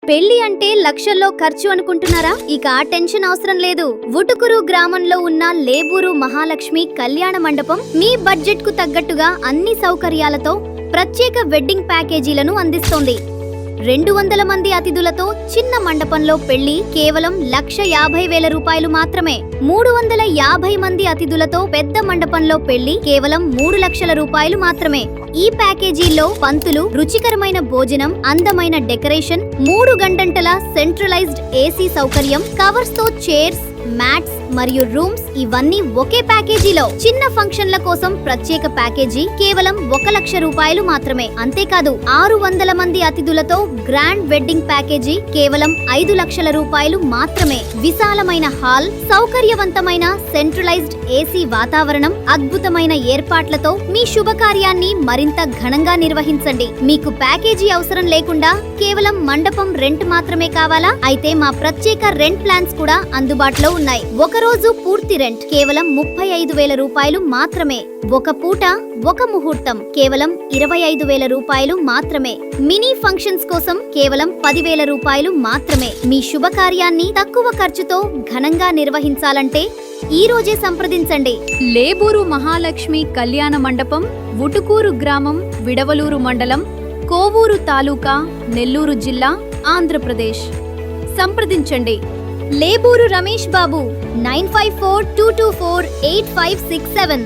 పెళ్లి అంటే లక్షల్లో ఖర్చు అనుకుంటున్నారా? ఇక ఆ టెన్షన్ అవసరం లేదు. వుటుకురు గ్రామంలో ఉన్న లేబూరు మహాలక్ష్మి కళ్యాణ మండపం మీ బడ్జెట్ కు తగ్గట్టుగా అన్ని సౌకర్యాలతో ప్రత్యేక వెడ్డింగ్ ప్యాకేజీలను అందిస్తోంది. 200 మంది అతిథులతో చిన్న మండపంలో పెళ్లి కేవలం 1,50,000 రూపాయలు మాత్రమే. 350 మంది అతిథులతో పెద్ద మండపంలో పెళ్లి కేవలం 3 లక్షల రూపాయలు మాత్రమే. ఈ ప్యాకేజీల్లో పంతులు, రుచికరమైన భోజనం, అందమైన డెకరేషన్, 3 గంటల సెంట్రలైజ్డ్ ఏసీ సౌకర్యం, కవర్స్ తో చైర్స్, మ్యాట్స్ మరియు రూమ్స్ ఇవన్నీ ఒకే ప్యాకేజీలో. చిన్న ఫంక్షన్ల కోసం ప్రత్యేక ప్యాకేజీ కేవలం 1 లక్ష రూపాయలు మాత్రమే. అంతేకాదు 600 మంది అతిథులతో గ్రాండ్ వెడ్డింగ్ ప్యాకేజీ కేవలం 5 లక్షల రూపాయలు మాత్రమే. విశాలమైన హాల్, సౌకర్యవంతమైన సెంట్రలైజ్డ్ ఏసీ వాతావరణం, అద్భుతమైన ఏర్పాట్లతో మీ శుభకార్యాన్ని మరింత ఘనంగా నిర్వహించండి. మీకు ప్యాకేజీ అవసరం లేకుండా కేవలం మండపం రెంట్ మాత్రమే కావాలా? అయితే మా ప్రత్యేక రెంట్ ప్లాన్స్ కూడా అందుబాటులో ఉన్నాయి. ఒక రోజు పూర్తి రెంట్ కేవలం 35,000 రూపాయలు మాత్రమే. ఒక పూట ఒక ముహూర్తం కేవలం 25,000 రూపాయలు మాత్రమే. మినీ ఫంక్షన్స్ కోసం కేవలం 10,000 రూపాయలు మాత్రమే. మీ శుభకార్యాన్ని తక్కువ ఖర్చుతో ఘనంగా నిర్వహించాలంటే ఈ రోజే సంప్రదించండి. లేబూరు మహాలక్ష్మి కళ్యాణ మండపం, వుటుకూరు గ్రామం, విడవలూరు మండలం, కోవూరు తాలూకా, నెల్లూరు జిల్లా, ఆంధ్రప్రదేశ్. సంప్రదించండి. లేబూరు రమేష్ బాబు 9542248567.